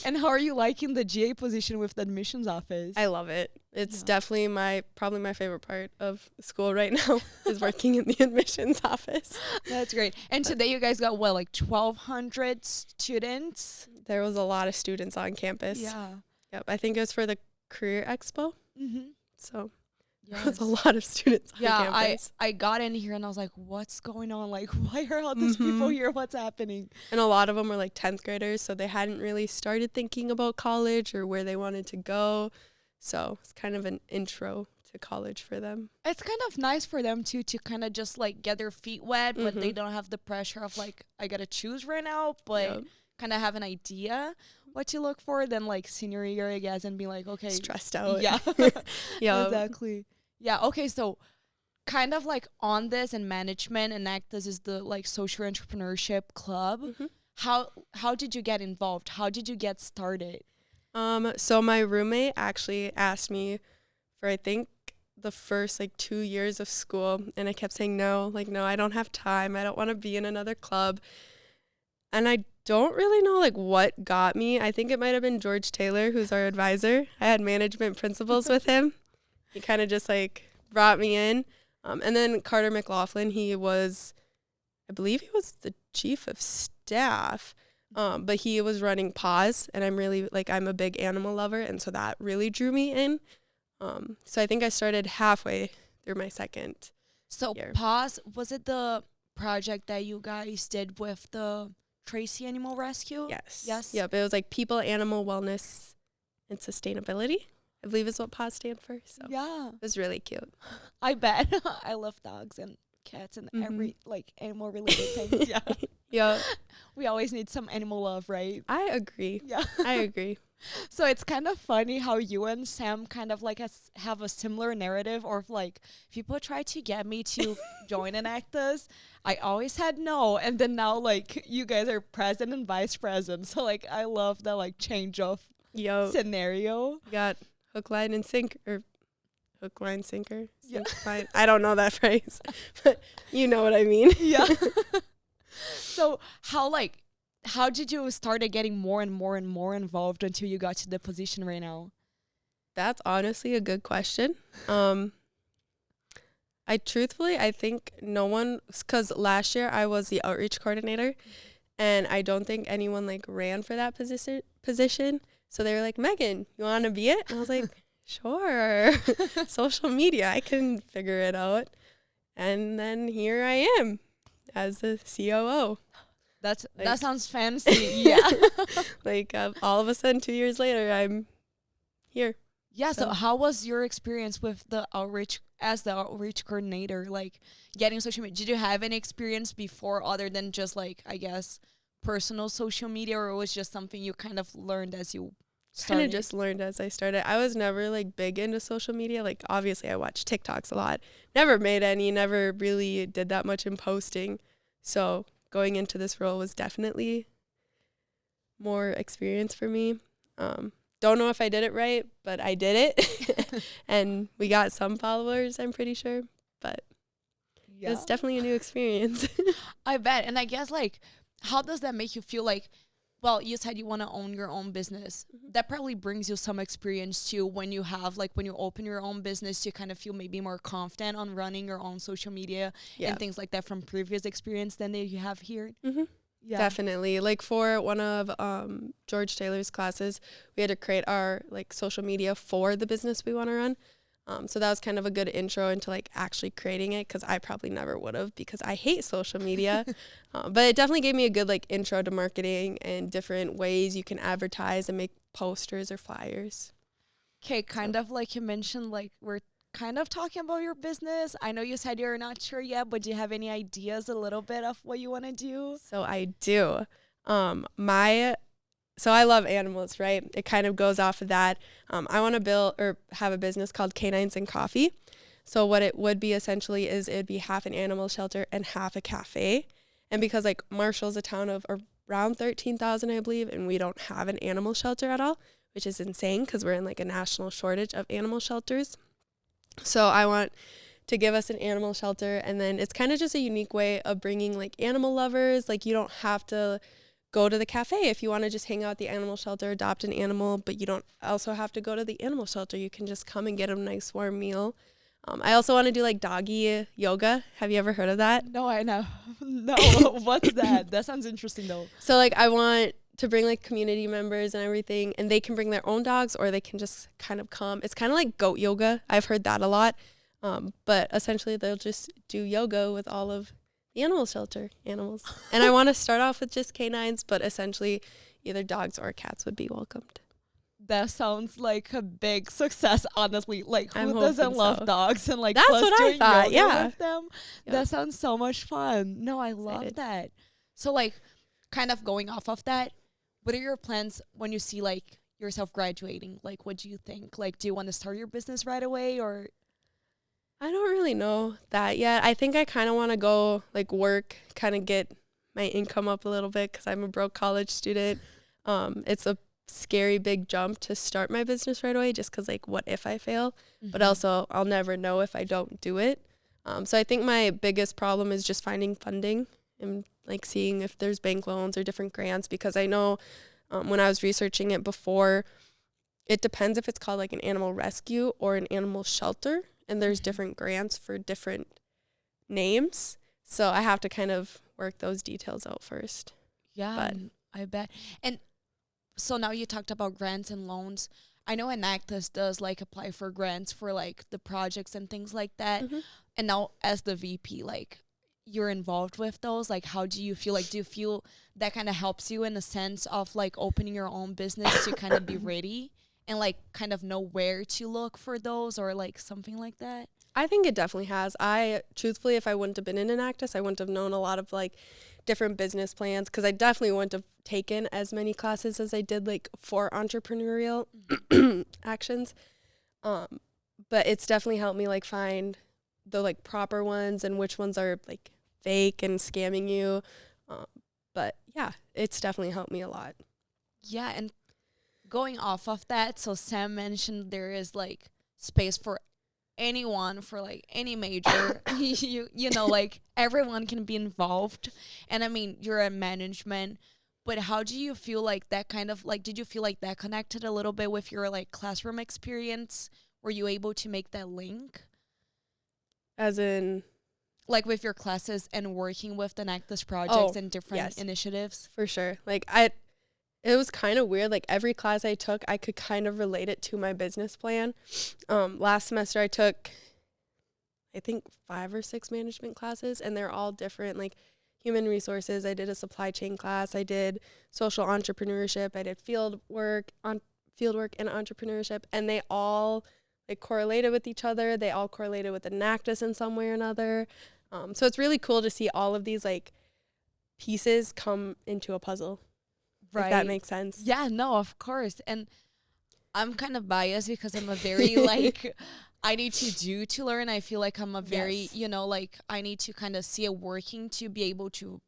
Speaker 1: And how are you liking the GA position with the admissions office?
Speaker 4: I love it. It's definitely probably my favorite part of school right now is working in the admissions office.
Speaker 1: That's great. And today you guys got what, like 1,200 students?
Speaker 4: There was a lot of students on campus.
Speaker 1: Yeah.
Speaker 4: Yep. I think it was for the Career Expo.
Speaker 1: Mm-hmm.
Speaker 4: So there was a lot of students on campus.
Speaker 1: I got in here and I was like, what's going on? Like, why are all these people here? What's happening?
Speaker 4: And a lot of them were like 10th graders, so they hadn't really started thinking about college or where they wanted to go. So it's kind of an intro to college for them.
Speaker 1: It's kind of nice for them too to kind of just like get their feet wet, but they don't have the pressure of like, I got to choose right now, but kind of have an idea what to look for than like senior year, I guess, and be like, okay.
Speaker 4: Stressed out.
Speaker 1: Yeah.
Speaker 4: Yeah.
Speaker 1: Exactly. Yeah. Okay. So kind of like on this and management, Enactus is the like social entrepreneurship club. How did you get involved? How did you get started?
Speaker 4: So my roommate actually asked me for, I think, the first like 2 years of school, and I kept saying no, I don't have time. I don't want to be in another club. And I don't really know like what got me. I think it might have been George Taylor, who's our advisor. I had management principles with him. He kind of just like brought me in. And then Carter Laughlin, I believe he was the chief of staff. But he was running Paws, and I'm a big animal lover, and so that really drew me in. So I think I started halfway through my second year.
Speaker 1: Paws, was it the project that you guys did with the Tracy Animal Rescue?
Speaker 4: Yes. Yep, it was like people, animal wellness, and sustainability, I believe is what Paws stand for. So
Speaker 1: yeah.
Speaker 4: It was really cute.
Speaker 1: I bet. I love dogs and cats and every like animal related things. Yeah.
Speaker 4: Yeah.
Speaker 1: We always need some animal love, right?
Speaker 4: I agree.
Speaker 1: Yeah.
Speaker 4: I agree.
Speaker 1: So it's kind of funny how you and Sam kind of like have a similar narrative, or if like people try to get me to join Enactus, I always had no, and then now like you guys are president and vice president. So like I love the like change of scenario.
Speaker 4: You got hook, line, and sinker. Hook, line, sinker.
Speaker 1: Yeah.
Speaker 4: Line. I don't know that phrase, but you know what I mean.
Speaker 1: Yeah. So how did you start getting more and more and more involved until you got to the position right now?
Speaker 4: That's honestly a good question. I think no one, because last year I was the outreach coordinator, and I don't think anyone like ran for that position. So they were like, Megan, you want to be it? And I was like, sure. Social media, I can figure it out. And then here I am as the COO.
Speaker 1: That sounds fancy. Yeah.
Speaker 4: All of a sudden 2 years later, I'm here.
Speaker 1: Yeah. So how was your experience with the outreach coordinator, like getting social media? Did you have any experience before other than just like, I guess, personal social media, or it was just something you kind of learned as you started?
Speaker 4: Kind of just learned as I started. I was never like big into social media. Like obviously I watched TikToks a lot. Never made any, never really did that much in posting. So going into this role was definitely more experience for me. Don't know if I did it right, but I did it. And we got some followers, I'm pretty sure. But it was definitely a new experience.
Speaker 1: I bet. And I guess, like, how does that make you feel? Like, well, you said you want to own your own business. That probably brings you some experience too when you open your own business, you kind of feel maybe more confident on running your own social media and things like that from previous experience than that you have here. Yeah.
Speaker 4: Definitely. Like for one of George Taylor's classes, we had to create our like social media for the business we want to run. So that was kind of a good intro into like actually creating it, because I probably never would have, because I hate social media. But it definitely gave me a good like intro to marketing and different ways you can advertise and make posters or flyers.
Speaker 1: Okay, kind of like you mentioned, like we're kind of talking about your business. I know you said you're not sure yet, but do you have any ideas a little bit of what you want to do?
Speaker 4: So I do. So I love animals, right? It kind of goes off of that. I want to build or have a business called Canines and Coffee. So what it would be essentially is it'd be half an animal shelter and half a cafe. And because like Marshall's a town of around 13,000, I believe, and we don't have an animal shelter at all, which is insane because we're in like a national shortage of animal shelters. So I want to give us an animal shelter, and then it's kind of just a unique way of bringing like animal lovers. Like you don't have to go to the cafe if you want to just hang out at the animal shelter, adopt an animal, but you don't also have to go to the animal shelter. You can just come and get a nice warm meal. I also want to do like doggy yoga. Have you ever heard of that?
Speaker 1: No, I know. No, what's that? That sounds interesting though.
Speaker 4: So like I want to bring like community members and everything, and they can bring their own dogs or they can just kind of come. It's kind of like goat yoga. I've heard that a lot. But essentially they'll just do yoga with all of the animal shelter animals. And I want to start off with just canines, but essentially either dogs or cats would be welcomed.
Speaker 1: That sounds like a big success, honestly. Like,
Speaker 4: I'm
Speaker 1: who doesn't
Speaker 4: hoping
Speaker 1: love
Speaker 4: so.
Speaker 1: dogs and like
Speaker 4: That's
Speaker 1: plus
Speaker 4: what I
Speaker 1: doing
Speaker 4: thought,
Speaker 1: yoga
Speaker 4: yeah.
Speaker 1: with them?
Speaker 4: Yeah.
Speaker 1: That sounds so much fun. No, I love
Speaker 4: Excited.
Speaker 1: that. So like, kind of going off of that, what are your plans when you see like yourself graduating? Like, what do you think? Like, do you want to start your business right away, or?
Speaker 4: I don't really know that yet. I think I kind of want to go like work, kind of get my income up a little bit because I'm a broke college student. It's a scary big jump to start my business right away just because like what if I fail? But also I'll never know if I don't do it. So I think my biggest problem is just finding funding and like seeing if there's bank loans or different grants, because I know when I was researching it before, it depends if it's called like an animal rescue or an animal shelter. And there's different grants for different names. So I have to kind of work those details out first.
Speaker 1: Yeah,
Speaker 4: But
Speaker 1: I bet. And so now you talked about grants and loans. I know Enactus does like apply for grants for like the projects and things like that. And now as the VP, like you're involved with those. Like, how do you feel? Like, do you feel that kind of helps you in a sense of like opening your own business to kind of be ready and like kind of know where to look for those or like something like that?
Speaker 4: I think it definitely has. Truthfully, if I wouldn't have been in Enactus, I wouldn't have known a lot of like different business plans, because I definitely wouldn't have taken as many classes as I did like for entrepreneurial actions. But it's definitely helped me like find the like proper ones and which ones are like fake and scamming you. But yeah, it's definitely helped me a lot.
Speaker 1: Yeah, and going off of that, so Sam mentioned there is like space for anyone, for like any major. you know, like everyone can be involved. And I mean, you're in management, but how do you feel like that kind of like, did you feel like that connected a little bit with your like classroom experience? Were you able to make that link?
Speaker 4: As in,
Speaker 1: Like with your classes and working with the Enactus projects and different
Speaker 4: yes.
Speaker 1: initiatives?
Speaker 4: For sure. Like it was kind of weird. Like every class I took, I could kind of relate it to my business plan. Last semester I took, I think 5 or 6 management classes, and they're all different. Like human resources, I did a supply chain class. I did social entrepreneurship. I did field work and entrepreneurship, and they all like correlated with each other. They all correlated with Enactus in some way or another. So it's really cool to see all of these like pieces come into a puzzle.
Speaker 1: Right.
Speaker 4: If that makes sense.
Speaker 1: Yeah, no, of course. And I'm kind of biased because I'm a very like, I need to learn. I feel like I'm a very,
Speaker 4: Yes.
Speaker 1: you know, like I need to kind of see it working to be able to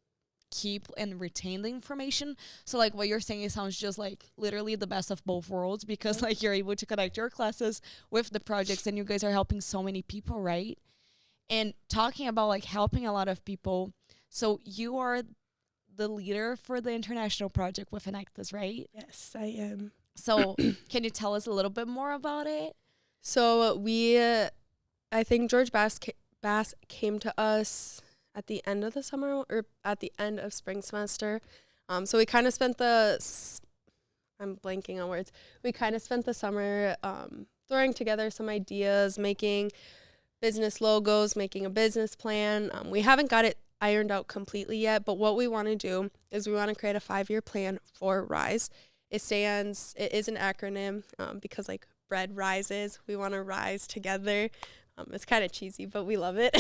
Speaker 1: keep and retain the information. So like what you're saying, it sounds just like literally the best of both worlds, because like you're able to connect your classes with the projects and you guys are helping so many people, right? And talking about like helping a lot of people, so you are the leader for the international project with Enactus, right?
Speaker 4: Yes, I am.
Speaker 1: So can you tell us a little bit more about it?
Speaker 4: So I think George Bass came to us at the end of the summer or at the end of spring semester. So we kind of spent I'm blanking on words. We kind of spent the summer throwing together some ideas, making business logos, making a business plan. We haven't got it ironed out completely yet, but what we want to do is we want to create a 5-year plan for RISE. It is an acronym because like bread rises. We want to rise together. It's kind of cheesy, but we love it.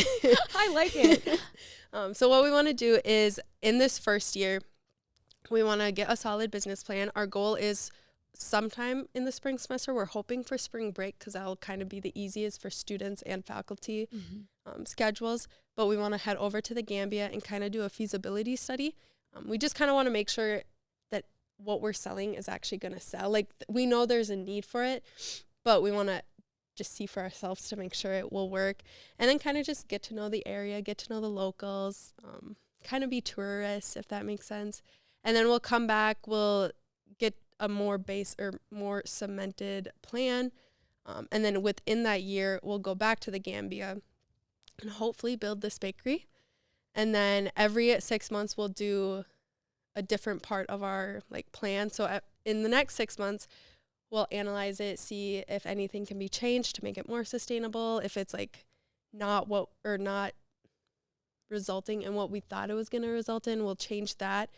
Speaker 1: I like it.
Speaker 4: So what we want to do is in this first year, we want to get a solid business plan. Our goal is sometime in the spring semester. We're hoping for spring break because that'll kind of be the easiest for students and faculty schedules. But we want to head over to the Gambia and kind of do a feasibility study. We just kind of want to make sure that what we're selling is actually going to sell. Like we know there's a need for it, but we want to just see for ourselves to make sure it will work. And then kind of just get to know the area, get to know the locals, kind of be tourists, if that makes sense. And then we'll come back, we'll get a more cemented plan. And then within that year, we'll go back to the Gambia and hopefully build this bakery. And then every 6 months, we'll do a different part of our like plan. So in the next 6 months, we'll analyze it, see if anything can be changed to make it more sustainable. If it's like not resulting in what we thought it was going to result in, we'll change that.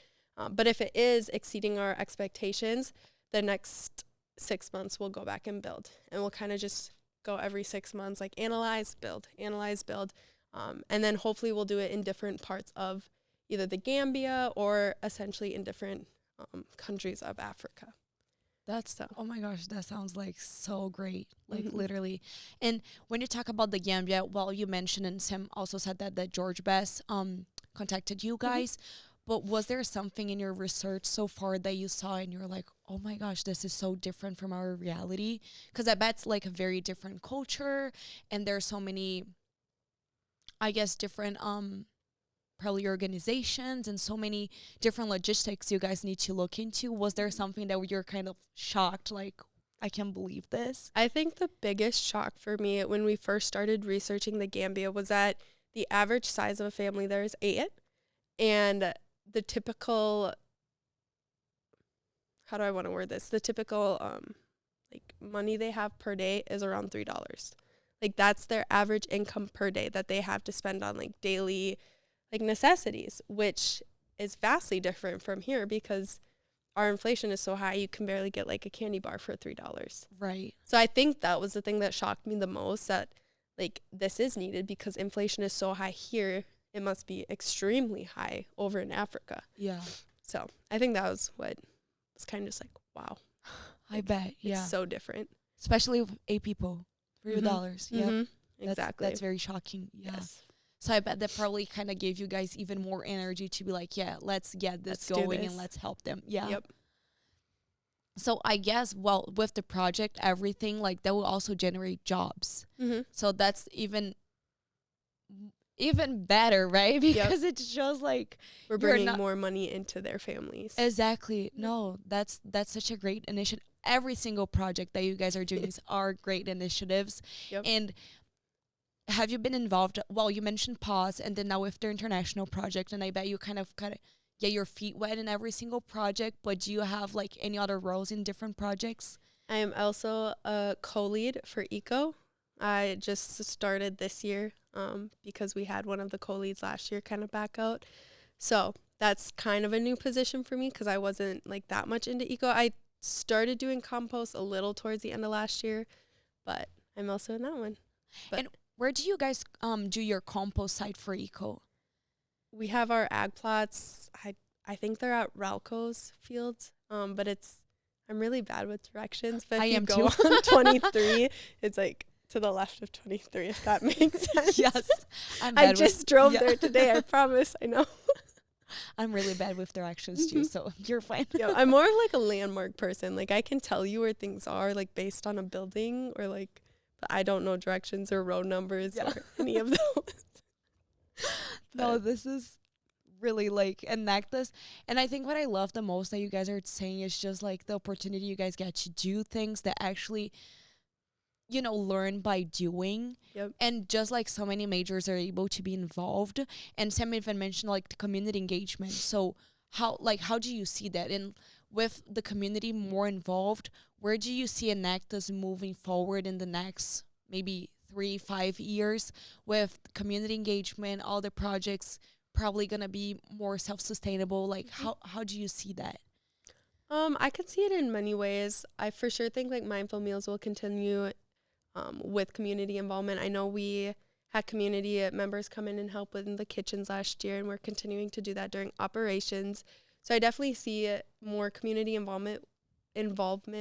Speaker 4: But if it is exceeding our expectations, the next 6 months we'll go back and build. And we'll kind of just go every 6 months, like analyze, build. And then hopefully we'll do it in different parts of either the Gambia or essentially in different countries of Africa.
Speaker 1: Oh my gosh, that sounds like so great, like literally. And when you talk about the Gambia, well, you mentioned and Sam also said that George Best contacted you guys. But was there something in your research so far that you saw and you're like, oh my gosh, this is so different from our reality? Because I bet it's like a very different culture and there's so many, I guess, different probably organizations and so many different logistics you guys need to look into. Was there something that you're kind of shocked, like, I can't believe this?
Speaker 4: I think the biggest shock for me when we first started researching the Gambia was that the average size of a family there is 8. And the typical, how do I want to word this? The typical like money they have per day is around $3. Like that's their average income per day that they have to spend on like daily like necessities, which is vastly different from here because our inflation is so high you can barely get like a candy bar for $3.
Speaker 1: Right.
Speaker 4: So I think that was the thing that shocked me the most, that like this is needed because inflation is so high here. It must be extremely high over in Africa.
Speaker 1: Yeah.
Speaker 4: So I think that was what was kind of just like, wow.
Speaker 1: I bet. Yeah.
Speaker 4: It's so different.
Speaker 1: Especially with 8 people, $3. Yeah.
Speaker 4: Exactly.
Speaker 1: That's very shocking. Yeah.
Speaker 4: Yes.
Speaker 1: So I bet that probably kind of gave you guys even more energy to be like, yeah, let's get this going and let's help them. Yeah.
Speaker 4: Yep.
Speaker 1: So I guess, well, with the project, everything, like that will also generate jobs. So that's even better, right? Because it shows like
Speaker 4: we're bringing more money into their families.
Speaker 1: Exactly. No, that's such a great initiative. Every single project that you guys are doing are great initiatives.
Speaker 4: Yep.
Speaker 1: And have you been involved? Well, you mentioned PAWS and then now with the international project, and I bet you kind of get your feet wet in every single project, but do you have like any other roles in different projects?
Speaker 4: I am also a co-lead for ECO. I just started this year because we had one of the co-leads last year kind of back out. So that's kind of a new position for me because I wasn't like that much into ECO. I started doing compost a little towards the end of last year, but I'm also in that one.
Speaker 1: And where do you guys do your compost site for ECO?
Speaker 4: We have our ag plots. I think they're at Ralco's fields, but I'm really bad with directions. But if you go on 23, it's like to the left of 23, if that makes sense.
Speaker 1: Yes.
Speaker 4: I just drove there today. I promise. I know.
Speaker 1: I'm really bad with directions too, so you're fine.
Speaker 4: Yeah, I'm more of like a landmark person. Like I can tell you where things are, like based on a building or like, but I don't know directions or road numbers or any of those.
Speaker 1: No, this is really like Enactus. And I think what I love the most that you guys are saying is just like the opportunity you guys get to do things that actually, you know, learn by doing.
Speaker 4: Yep.
Speaker 1: And just like so many majors are able to be involved. And Sam even mentioned like the community engagement. So how do you see that? And with the community more involved, where do you see Enactus moving forward in the next maybe 3-5 years with community engagement, all the projects probably going to be more self-sustainable? Like, how do you see that?
Speaker 4: I could see it in many ways. I for sure think like mindful meals will continue with community involvement. I know we had community members come in and help in the kitchens last year, and we're continuing to do that during operations. So I definitely see more community involvement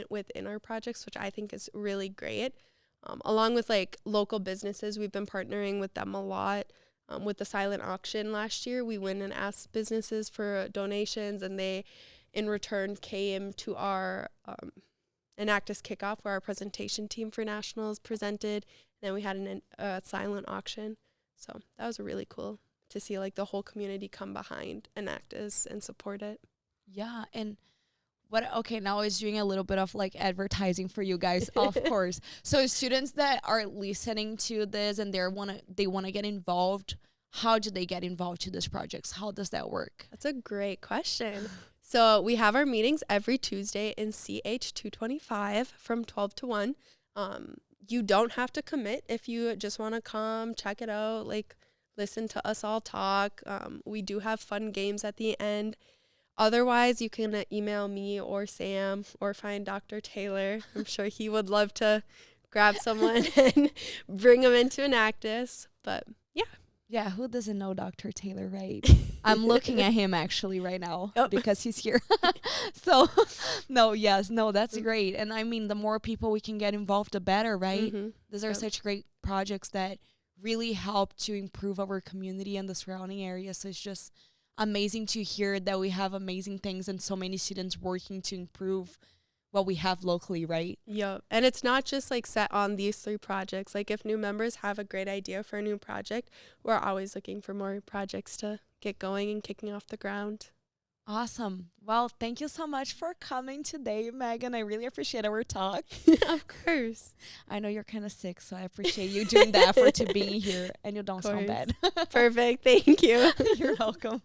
Speaker 4: within our projects, which I think is really great. Along with like local businesses, we've been partnering with them a lot. With the silent auction last year, we went and asked businesses for donations, and they in return came to our Enactus kickoff where our presentation team for nationals presented. And then we had a silent auction. So that was really cool to see like the whole community come behind Enactus and support it.
Speaker 1: Yeah. And now I was doing a little bit of like advertising for you guys, of course. So students that are listening to this and they want to get involved, how do they get involved to these projects? How does that work?
Speaker 4: That's a great question. So we have our meetings every Tuesday in CH 225 from 12 to 1. You don't have to commit if you just want to come check it out, like listen to us all talk. We do have fun games at the end. Otherwise, you can email me or Sam or find Dr. Taylor. I'm sure he would love to grab someone and bring them into Enactus. But yeah.
Speaker 1: Yeah, who doesn't know Dr. Taylor, right? I'm looking at him actually right now because he's here. So, that's great. And I mean, the more people we can get involved, the better, right?
Speaker 4: Mm-hmm.
Speaker 1: These are such great projects that really help to improve our community and the surrounding area. So it's just amazing to hear that we have amazing things and so many students working to improve what we have locally, right?
Speaker 4: Yeah. And it's not just like set on these 3 projects. Like if new members have a great idea for a new project, we're always looking for more projects to get going and kicking off the ground.
Speaker 1: Awesome. Well, thank you so much for coming today, Megan. I really appreciate our talk.
Speaker 4: Of course.
Speaker 1: I know you're kind of sick, so I appreciate you doing the effort to being here, and you don't sound bad.
Speaker 4: Perfect. Thank you.
Speaker 1: You're welcome.